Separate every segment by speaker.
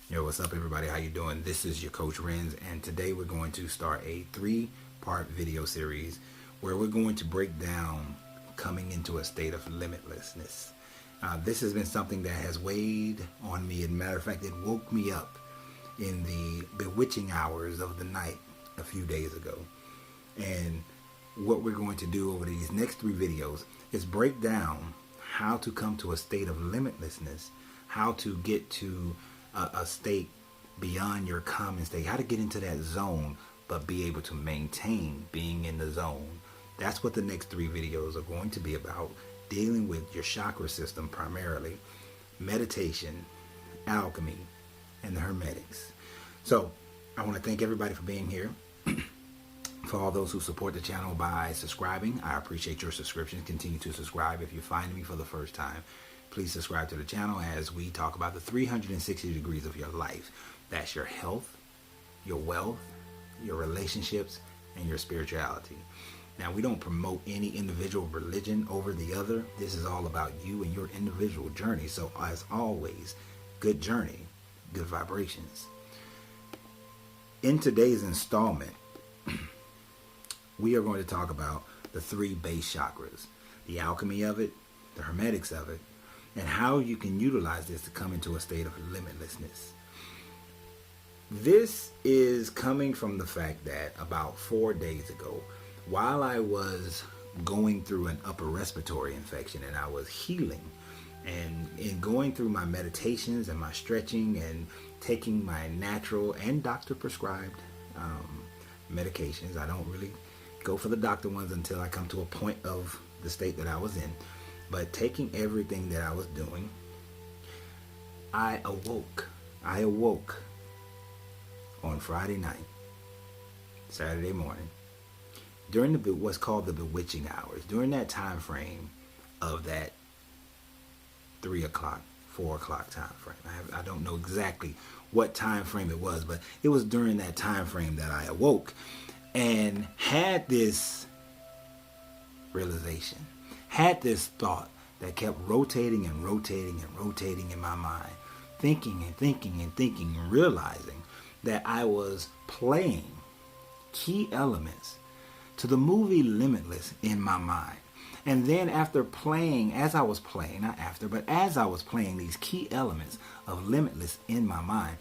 Speaker 1: Yo, what's up everybody? How you doing? This is your coach Renz, and today we're going to start a 3-part video series where we're going to break down coming into a state of limitlessness. This has been something that has weighed on me. As a matter of fact, it woke me up in the bewitching hours of the night a few days ago. And what we're going to do over these next 3 videos is break down how to come to a state of limitlessness, how to get to a state beyond your common state, how to get into that zone but be able to maintain being in the zone. That's what the next 3 videos are going to be about, dealing with your chakra system primarily, meditation, alchemy, and the hermetics. So I want to thank everybody for being here. For all those who support the channel by subscribing, I appreciate your subscriptions. Continue to subscribe. If you're finding me for the first time, please subscribe to the channel as we talk about the 360 degrees of your life. That's your health, your wealth, your relationships, and your spirituality. Now, we don't promote any individual religion over the other. This is all about you and your individual journey. So as always, good journey, good vibrations. In today's installment, we are going to talk about the 3 base chakras, the alchemy of it, the hermetics of it, and how you can utilize this to come into a state of limitlessness. This is coming from the fact that about 4 days ago, while I was going through an upper respiratory infection and I was healing, and in going through my meditations and my stretching and taking my natural and doctor prescribed medications, I don't really go for the doctor ones until I come to a point of the state that I was in. But taking everything that I was doing, I awoke on Friday night, Saturday morning, during what's called the bewitching hours. During that time frame of that 3 o'clock, 4 o'clock time frame. I don't know exactly what time frame it was, but it was during that time frame that I awoke and had this realization, had this thought that kept rotating and rotating and rotating in my mind, thinking and thinking and thinking, and realizing that I was playing key elements to the movie Limitless in my mind. And then after playing, as I was playing these key elements of Limitless in my mind,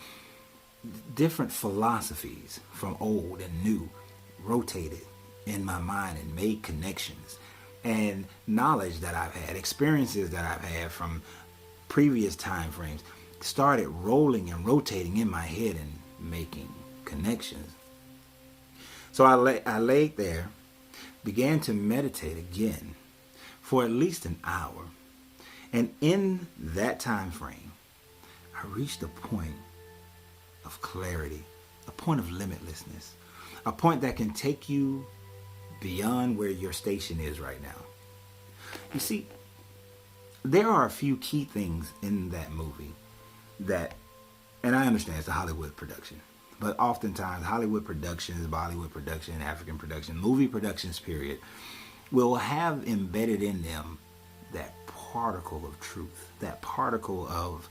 Speaker 1: different philosophies from old and new rotated in my mind and made connections, and knowledge that I've had, experiences that I've had from previous time frames started rolling and rotating in my head and making connections. So I laid there, began to meditate again for at least an hour, and in that time frame I reached a point of clarity, a point of limitlessness, a point that can take you beyond where your station is right now. You see, there are a few key things in that movie that, and I understand it's a Hollywood production, but oftentimes Hollywood productions, Bollywood production, African production, movie productions period, will have embedded in them that particle of truth, that particle of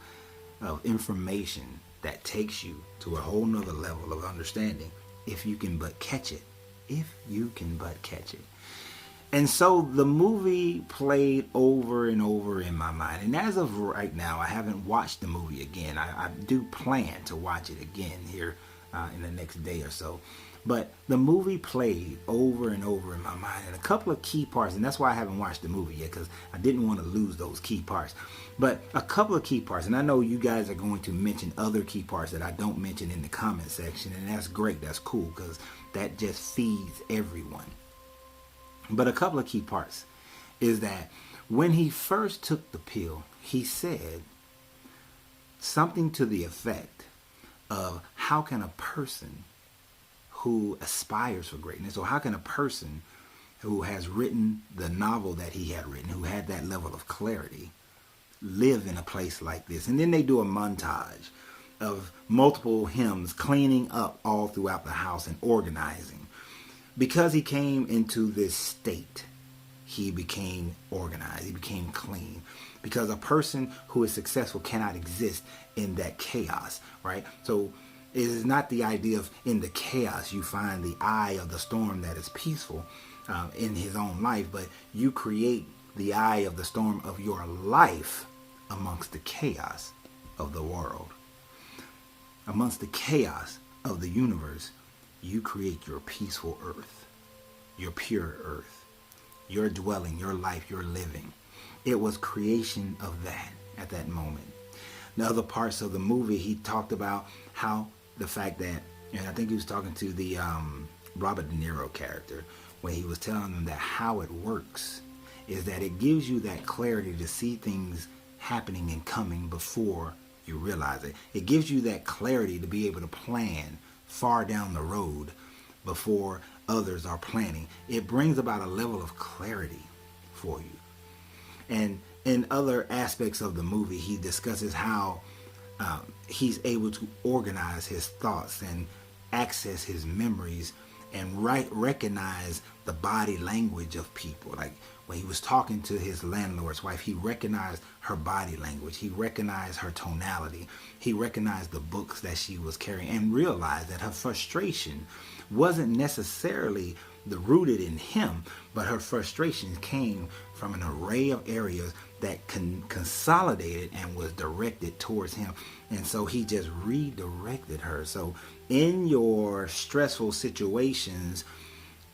Speaker 1: information that takes you to a whole nother level of understanding if you can but catch it. If you can but catch it. And so the movie played over and over in my mind. And as of right now, I haven't watched the movie again. I do plan to watch it again here in the next day or so. But the movie played over and over in my mind, and a couple of key parts, and that's why I haven't watched the movie yet, because I didn't want to lose those key parts. But a couple of key parts, and I know you guys are going to mention other key parts that I don't mention in the comment section, and that's great, that's cool, because that just feeds everyone. But a couple of key parts is that when he first took the pill, he said something to the effect of, how can a person who aspires for greatness, or how can a person who has written the novel that he had written, who had that level of clarity, live in a place like this? And then they do a montage of multiple hymns cleaning up all throughout the house and organizing. Because he came into this state, he became organized, he became clean. because a person who is successful cannot exist in that chaos, right? So it is not the idea of in the chaos you find the eye of the storm that is peaceful in his own life, but you create the eye of the storm of your life amongst the chaos of the world. Amongst the chaos of the universe, you create your peaceful earth, your pure earth, your dwelling, your life, your living. It was creation of that at that moment. In other parts of the movie, he talked about how the fact that, and I think he was talking to the Robert De Niro character, when he was telling them that how it works is that it gives you that clarity to see things happening and coming before you realize it. It gives you that clarity to be able to plan far down the road before others are planning. It brings about a level of clarity for you. And in other aspects of the movie, he discusses how he's able to organize his thoughts and access his memories and recognize the body language of people. Like when he was talking to his landlord's wife, he recognized her body language. He recognized her tonality. He recognized the books that she was carrying and realized that her frustration wasn't necessarily rooted in him, but her frustration came from an array of areas that consolidated and was directed towards him. And so he just redirected her. So in your stressful situations,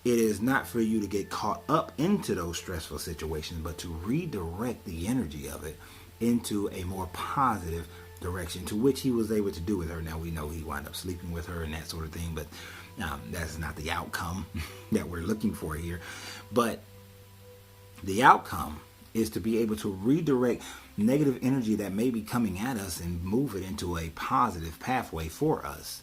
Speaker 1: it is not for you to get caught up into those stressful situations, but to redirect the energy of it into a more positive direction, to which he was able to do with her. Now we know he wound up sleeping with her and that sort of thing, but that's not the outcome that we're looking for here. But the outcome is to be able to redirect negative energy that may be coming at us and move it into a positive pathway for us.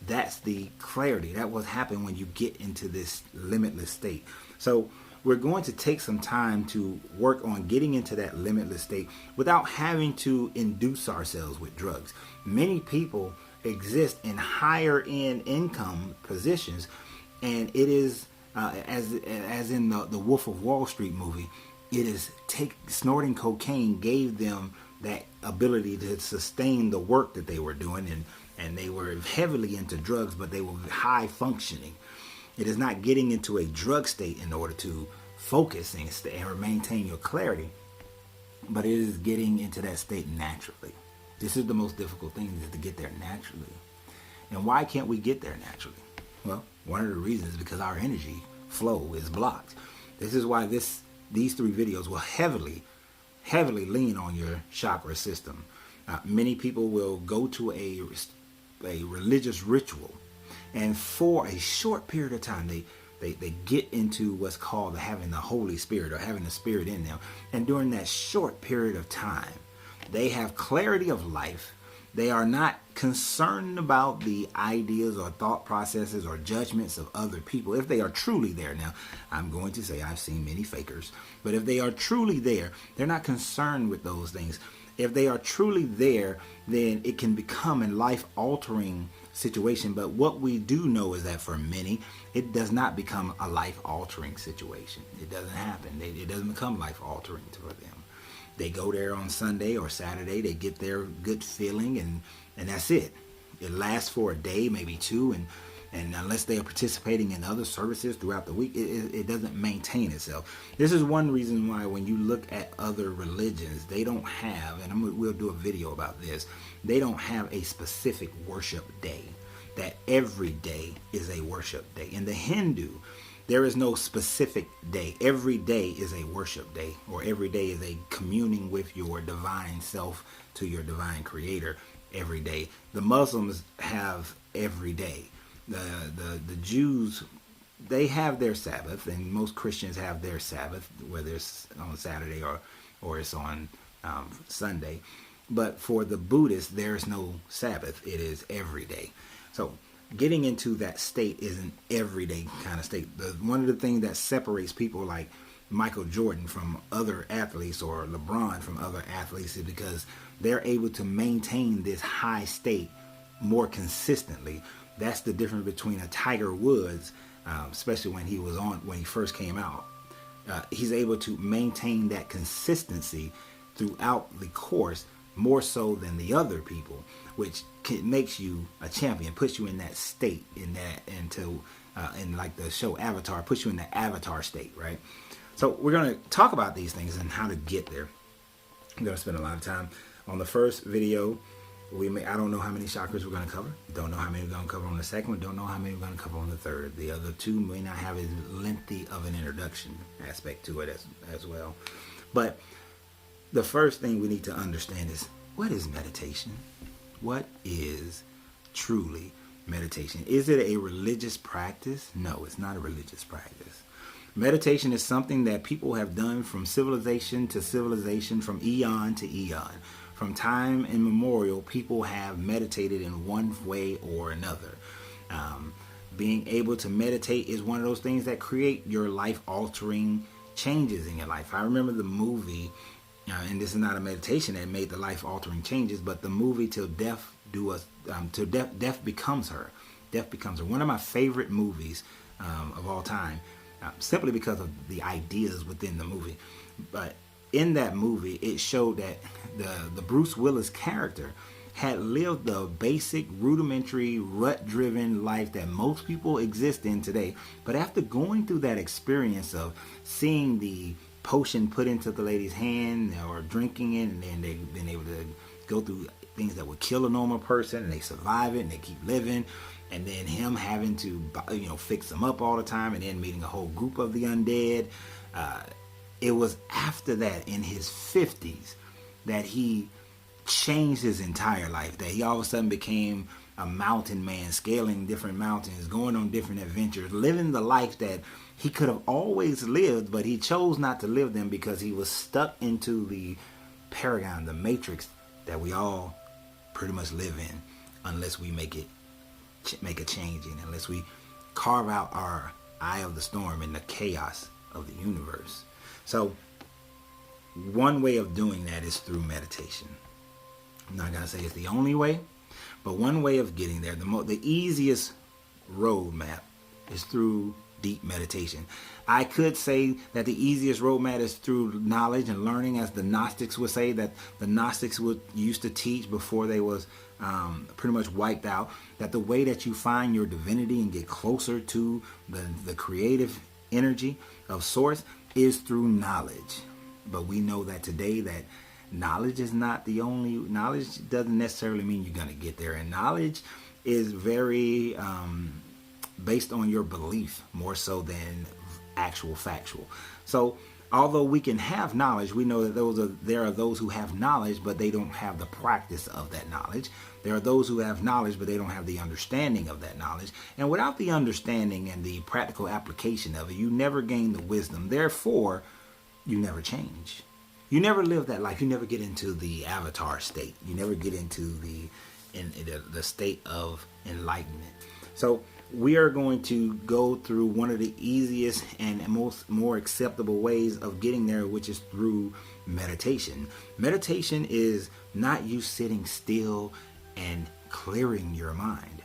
Speaker 1: That's the clarity. That what happens when you get into this limitless state. So we're going to take some time to work on getting into that limitless state without having to induce ourselves with drugs. Many people exist in higher end income positions, and it is as in the Wolf of Wall Street movie, it is snorting cocaine gave them that ability to sustain the work that they were doing, and they were heavily into drugs, but they were high functioning. It is not getting into a drug state in order to focus and maintain your clarity, but it is getting into that state naturally. This is the most difficult thing, is to get there naturally. And why can't we get there naturally? Well, one of the reasons is because our energy flow is blocked. This is why these 3 videos will heavily lean on your chakra system. Many people will go to a religious ritual, and for a short period of time they get into what's called having the Holy Spirit, or having the Spirit in them. And during that short period of time, they have clarity of life. They are not concerned about the ideas or thought processes or judgments of other people. If they are truly there, now I'm going to say I've seen many fakers, but if they are truly there, they're not concerned with those things. If they are truly there, then it can become a life-altering situation. But what we do know is that for many, it does not become a life-altering situation. It doesn't happen. It doesn't become life-altering for them. They go there on Sunday or Saturday, they get their good feeling, and that's it. It lasts for a day, maybe 2, and unless they are participating in other services throughout the week, it doesn't maintain itself. This is one reason why when you look at other religions, they don't have, and we'll do a video about this, they don't have a specific worship day, that every day is a worship day. In the Hindu, there is no specific day. Every day is a worship day, or every day is a communing with your divine self, to your divine creator every day. The Muslims have every day. The Jews, they have their Sabbath, and most Christians have their Sabbath, whether it's on Saturday or it's on Sunday. But for the Buddhists, there's no Sabbath. It is every day. So getting into that state is an everyday kind of state. One of the things that separates people like Michael Jordan from other athletes, or LeBron from other athletes, is because they're able to maintain this high state more consistently. That's the difference between a Tiger Woods, especially when he first came out. He's able to maintain that consistency throughout the course, more so than the other people, which makes you a champion, puts you in that state, in like the show Avatar, puts you in the avatar state, right? So we're going to talk about these things and how to get there. I'm going to spend a lot of time on the first video. I don't know how many chakras we're going to cover. Don't know how many we're going to cover on the second one. Don't know how many we're going to cover on the third. The other two may not have as lengthy of an introduction aspect to it as well. But the first thing we need to understand is, what is meditation? What is truly meditation? Is it a religious practice? No, it's not a religious practice. Meditation is something that people have done from civilization to civilization, from eon to eon. From time immemorial, people have meditated in one way or another. Being able to meditate is one of those things that create your life-altering changes in your life. I remember the movie, and this is not a meditation that made the life-altering changes, but the movie Till Death Becomes Her. Death Becomes Her. One of my favorite movies of all time. Simply because of the ideas within the movie. But in that movie, it showed that the Bruce Willis character had lived the basic, rudimentary, rut-driven life that most people exist in today. But after going through that experience of seeing the potion put into the lady's hand or drinking it, and then they've been able to go through things that would kill a normal person, and they survive it and they keep living. And then him having to, fix them up all the time, and then meeting a whole group of the undead. It was after that, in his 50s, that he changed his entire life. That he all of a sudden became a mountain man, scaling different mountains, going on different adventures, living the life that he could have always lived, but he chose not to live them because he was stuck into the paragon, the matrix that we all pretty much live in, unless we make a change in, unless we carve out our eye of the storm in the chaos of the universe. So one way of doing that is through meditation. I'm not going to say it's the only way, but one way of getting there, the easiest roadmap is through deep meditation. I could say that the easiest roadmap is through knowledge and learning, as the Gnostics would say, that the Gnostics used to teach before they was pretty much wiped out, that the way that you find your divinity and get closer to the creative energy of source is through knowledge. But we know that today that knowledge is not the only, knowledge doesn't necessarily mean you're going to get there. And knowledge is very based on your belief more so than actual factual. So although we can have knowledge, we know that there are those who have knowledge, but they don't have the practice of that knowledge. There are those who have knowledge, but they don't have the understanding of that knowledge. And without the understanding and the practical application of it, you never gain the wisdom. Therefore, you never change. You never live that life. You never get into the avatar state. You never get into the state of enlightenment. So we are going to go through one of the easiest and more acceptable ways of getting there, which is through meditation. Meditation is not you sitting still and clearing your mind.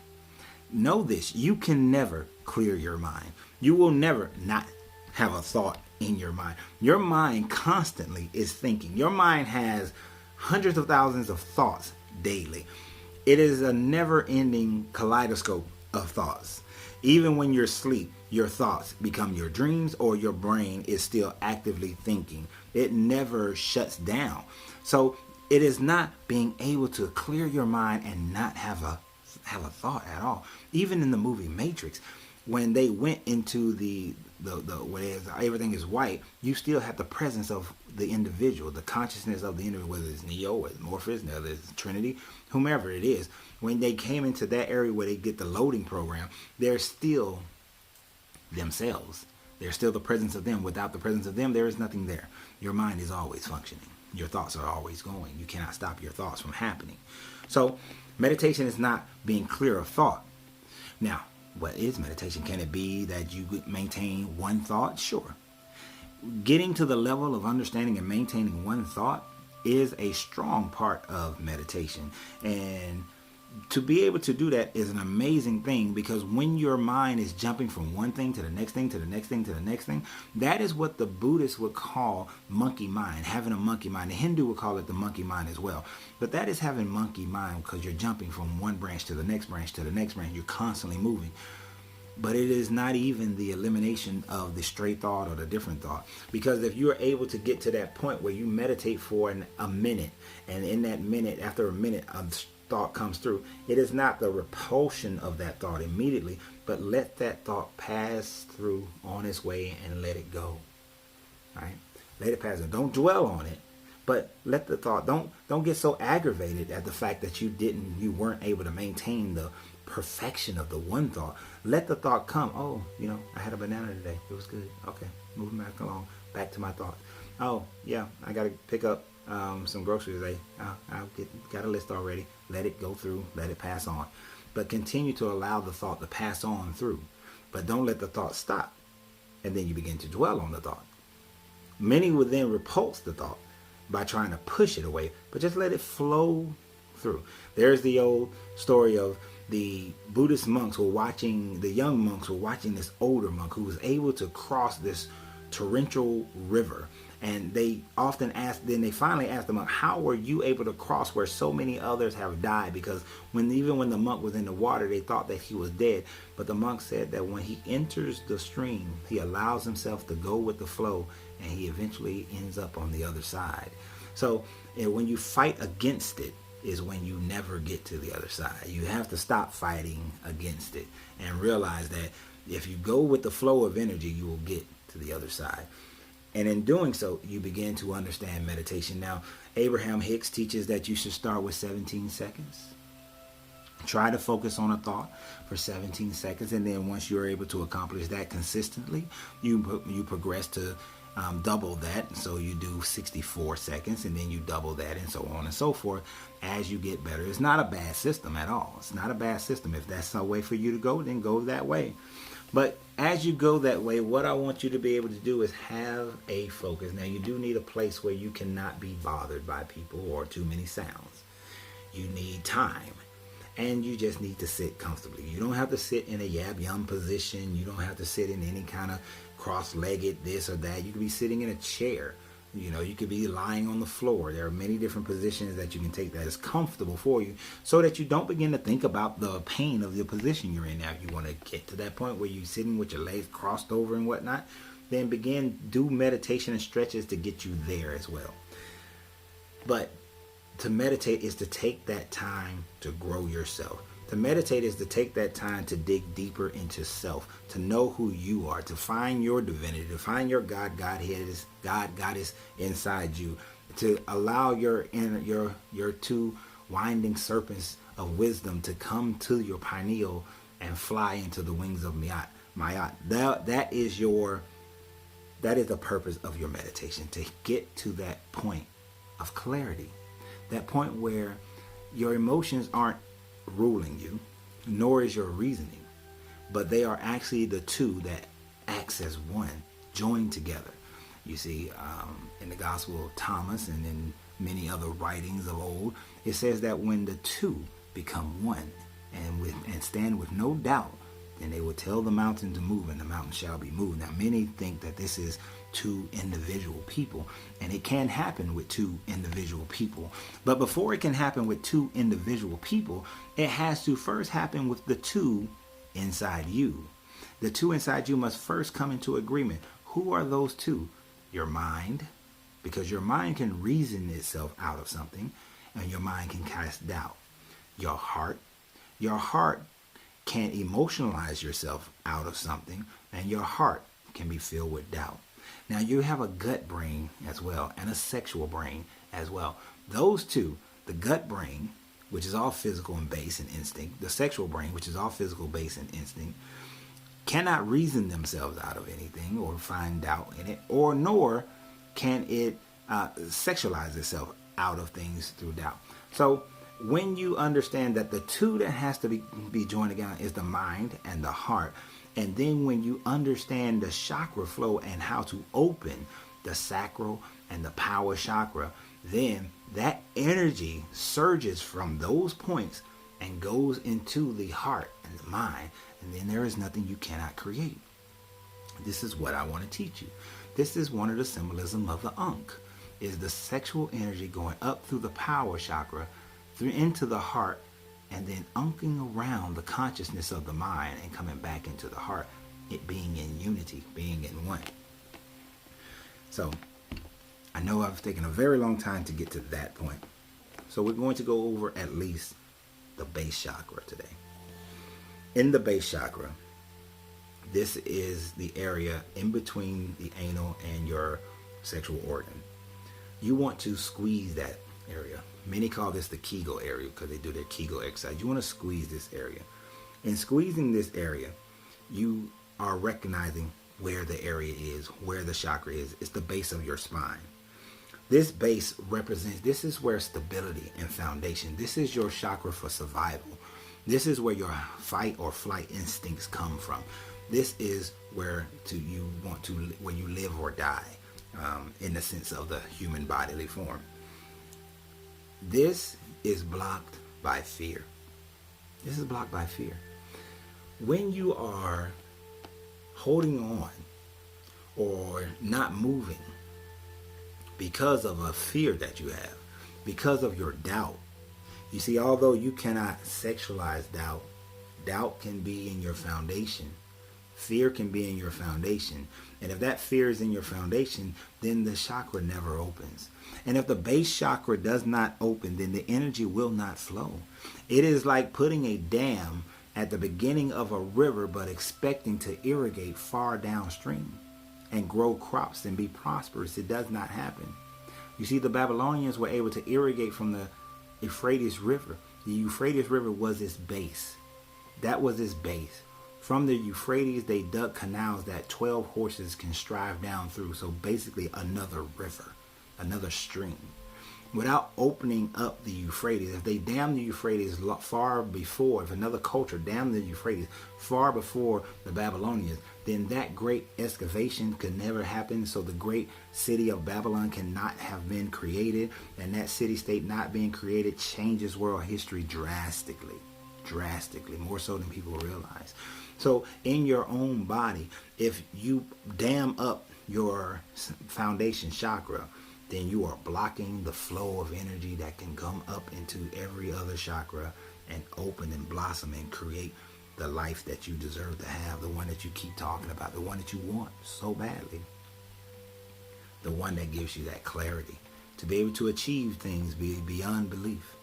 Speaker 1: Know this, you can never clear your mind. You will never not have a thought in your mind. Your mind constantly is thinking. Your mind has hundreds of thousands of thoughts daily. It is a never-ending kaleidoscope of thoughts. Even when you're asleep, your thoughts become your dreams, or your brain is still actively thinking. It never shuts down. So it is not being able to clear your mind and not have a thought at all. Even in the movie Matrix, when they went into the where everything is white, you still have the presence of the individual, the consciousness of the individual, whether it's Neo, whether it's Morpheus, whether it's Trinity, whomever it is. When they came into that area where they get the loading program, they're still themselves. There's still the presence of them. Without the presence of them, there is nothing there. Your mind is always functioning. Your thoughts are always going. You cannot stop your thoughts from happening. So meditation is not being clear of thought. Now, what is meditation? Can it be that you maintain one thought? Sure. Getting to the level of understanding and maintaining one thought is a strong part of meditation. And to be able to do that is an amazing thing, because when your mind is jumping from one thing to the next thing to the next thing to the next thing, that is what the Buddhists would call monkey mind, having a monkey mind. The Hindu would call it the monkey mind as well. But that is having monkey mind, because you're jumping from one branch to the next branch to the next branch. You're constantly moving. But it is not even the elimination of the straight thought or the different thought. Because if you're able to get to that point where you meditate for a minute, and in that minute, after a minute, thought comes through, it is not the repulsion of that thought immediately, but let that thought pass through on its way and let it go. Right? Let it pass. Don't dwell on it, but let the thought. Don't get so aggravated at the fact that you weren't able to maintain the perfection of the one thought. Let the thought come. Oh, I had a banana today. It was good. Okay, moving back along. Back to my thought. Oh, yeah, I got to pick up some groceries today. Got a list already. Let it go through. Let it pass on. But continue to allow the thought to pass on through. But don't let the thought stop. And then you begin to dwell on the thought. Many will then repulse the thought by trying to push it away. But just let it flow through. There's the old story of the Buddhist monks the young monks were watching this older monk who was able to cross this torrential river. And they finally asked the monk, how were you able to cross where so many others have died? Because even when the monk was in the water, they thought that he was dead. But the monk said that when he enters the stream, he allows himself to go with the flow, and he eventually ends up on the other side. So when you fight against it is when you never get to the other side. You have to stop fighting against it and realize that if you go with the flow of energy, you will get to the other side. And in doing so, you begin to understand meditation. Now, Abraham Hicks teaches that you should start with 17 seconds. Try to focus on a thought for 17 seconds. And then once you're able to accomplish that consistently, you progress to double that. So you do 64 seconds, and then you double that, and so on and so forth as you get better. It's not a bad system at all. It's not a bad system. If that's a way for you to go, then go that way. But as you go that way, what I want you to be able to do is have a focus. Now, you do need a place where you cannot be bothered by people or too many sounds. You need time. And you just need to sit comfortably. You don't have to sit in a yab-yum position. You don't have to sit in any kind of cross-legged this or that. You could be sitting in a chair. You could be lying on the floor. There are many different positions that you can take that is comfortable for you, so that you don't begin to think about the pain of the position you're in. Now, if you want to get to that point where you're sitting with your legs crossed over and whatnot, then do meditation and stretches to get you there as well. But to meditate is to take that time to grow yourself. To meditate is to take that time to dig deeper into self, to know who you are, to find your divinity, to find your Godhead, Goddess inside you, to allow your two winding serpents of wisdom to come to your pineal and fly into the wings of Mayat. That is the purpose of your meditation, to get to that point of clarity, that point where your emotions aren't ruling you, nor is your reasoning, but they are actually the two that acts as one, joined together. You see, in the Gospel of Thomas and in many other writings of old, it says that when the two become one and stand with no doubt, then they will tell the mountain to move, and the mountain shall be moved. Now, many think that this is two individual people, and it can happen with two individual people. But before it can happen with two individual people, it has to first happen with the two inside you. The two inside you must first come into agreement. Who are those two? Your mind, because your mind can reason itself out of something, and your mind can cast doubt. Your heart can emotionalize yourself out of something, and your heart can be filled with doubt. Now, you have a gut brain as well, and a sexual brain as well. Those two, the gut brain, which is all physical and base and instinct, the sexual brain, which is all physical, base, and instinct, cannot reason themselves out of anything or find doubt in it, nor can it sexualize itself out of things through doubt. So when you understand that the two that has to be joined together is the mind and the heart, and then when you understand the chakra flow and how to open the sacral and the power chakra, then that energy surges from those points and goes into the heart and the mind, and then there is nothing you cannot create. This is what I want to teach you. This is one of the symbolism of the Ankh, is the sexual energy going up through the power chakra, through into the heart, and then unking around the consciousness of the mind and coming back into the heart, it being in unity, being in one. So, I know I've taken a very long time to get to that point. So we're going to go over at least the base chakra today. In the base chakra, this is the area in between the anal and your sexual organ. You want to squeeze that area. Many call this the Kegel area because they do their Kegel exercise. You want to squeeze this area. In squeezing this area, you are recognizing where the area is, where the chakra is. It's the base of your spine. This base represents, this is where stability and foundation, this is your chakra for survival. This is where your fight or flight instincts come from. This is where you want to, where you live or die, in the sense of the human bodily form. This is blocked by fear. This is blocked by fear. When you are holding on or not moving because of a fear that you have, because of your doubt. You see, although you cannot sexualize doubt, doubt can be in your foundation. Fear can be in your foundation. And if that fear is in your foundation, then the chakra never opens. And if the base chakra does not open, then the energy will not flow. It is like putting a dam at the beginning of a river, but expecting to irrigate far downstream and grow crops and be prosperous. It does not happen. You see, the Babylonians were able to irrigate from the Euphrates River. The Euphrates River was its base. That was its base. From the Euphrates, they dug canals that 12 horses can strive down through. So basically another river, another stream. Without opening up the Euphrates, if they dammed the Euphrates far before, if another culture dammed the Euphrates far before the Babylonians, then that great excavation could never happen. So the great city of Babylon cannot have been created. And that city-state not being created changes world history drastically. Drastically, more so than people realize. So in your own body, if you dam up your foundation chakra, then you are blocking the flow of energy that can come up into every other chakra and open and blossom and create the life that you deserve to have, the one that you keep talking about, the one that you want so badly, the one that gives you that clarity to be able to achieve things beyond belief.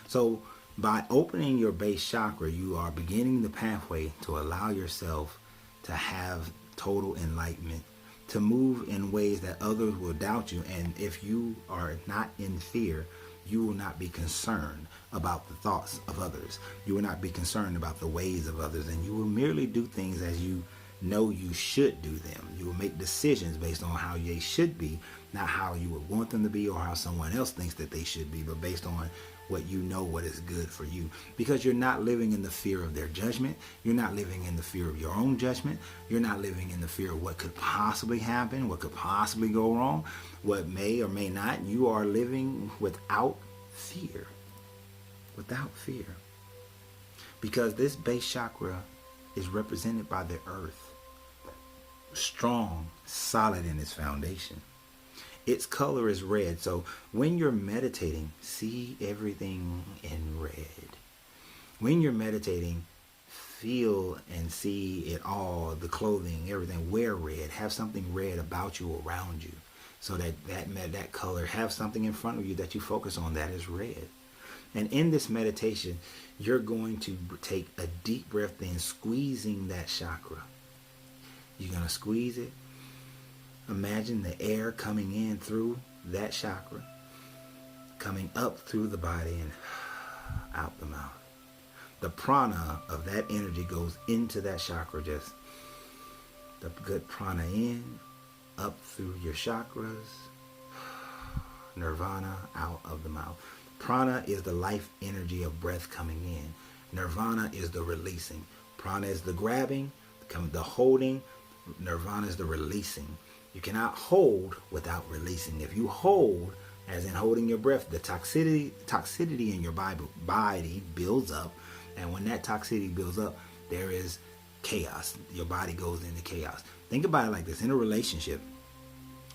Speaker 1: So by opening your base chakra, you are beginning the pathway to allow yourself to have total enlightenment, to move in ways that others will doubt you. And if you are not in fear, you will not be concerned about the thoughts of others. You will not be concerned about the ways of others, and you will merely do things as you know you should do them. You will make decisions based on how they should be, not how you would want them to be or how someone else thinks that they should be, but based on what you know, what is good for you, because you're not living in the fear of their judgment. You're not living in the fear of your own judgment. You're not living in the fear of what could possibly happen, what could possibly go wrong, what may or may not. You are living without fear. Without fear. Because this base chakra is represented by the earth. Strong, solid in its foundation. Its color is red. So when you're meditating, see everything in red. When you're meditating, feel and see it all, the clothing, everything. Wear red. Have something red about you, around you. So that color, have something in front of you that you focus on that is red. And in this meditation, you're going to take a deep breath in, squeezing that chakra. You're going to squeeze it. Imagine the air coming in through that chakra, coming up through the body and out the mouth. The prana of that energy goes into that chakra, just the good prana in, up through your chakras, nirvana, out of the mouth. Prana is the life energy of breath coming in. Nirvana is the releasing. Prana is the grabbing, the holding. Nirvana is the releasing. You cannot hold without releasing. If you hold as in holding your breath, the toxicity in your body builds up. And when that toxicity builds up, there is chaos. Your body goes into chaos. Think about it like this. In a relationship,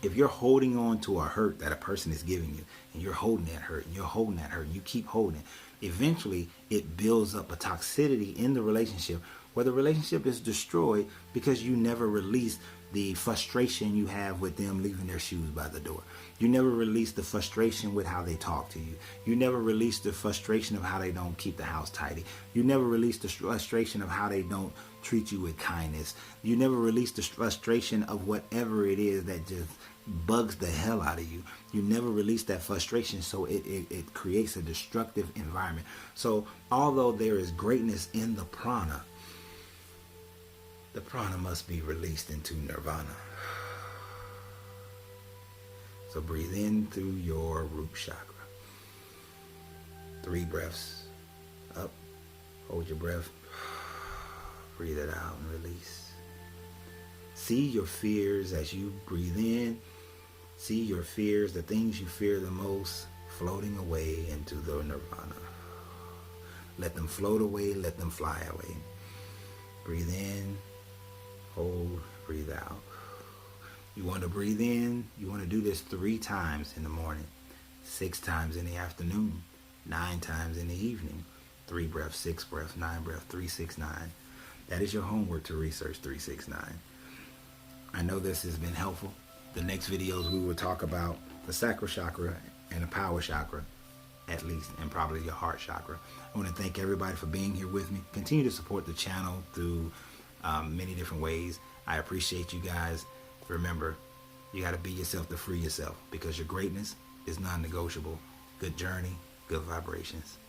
Speaker 1: if you're holding on to a hurt that a person is giving you, and you're holding that hurt, and you're holding that hurt, and you keep holding it, eventually it builds up a toxicity in the relationship where the relationship is destroyed because you never release the frustration you have with them leaving their shoes by the door. You never release the frustration with how they talk to you. You never release the frustration of how they don't keep the house tidy. You never release the frustration of how they don't treat you with kindness. You never release the frustration of whatever it is that just bugs the hell out of you. You never release that frustration, so it creates a destructive environment. So although there is greatness in the prana must be released into nirvana. So breathe in through your root chakra. 3 breaths up. Hold your breath. Breathe it out and release. See your fears as you breathe in. See your fears, the things you fear the most, floating away into the nirvana. Let them float away. Let them fly away. Breathe in. Hold. Breathe out. You want to breathe in. You want to do this 3 times in the morning, 6 times in the afternoon, 9 times in the evening. 3 breaths, 6 breaths, 9 breaths, 3, 6, 9. That is your homework to research 3, 6, 9. I know this has been helpful. The next videos we will talk about the sacral chakra and the power chakra, at least, and probably your heart chakra. I want to thank everybody for being here with me. Continue to support the channel through many different ways. I appreciate you guys. Remember, you got to be yourself to free yourself, because your greatness is non-negotiable. Good journey, good vibrations.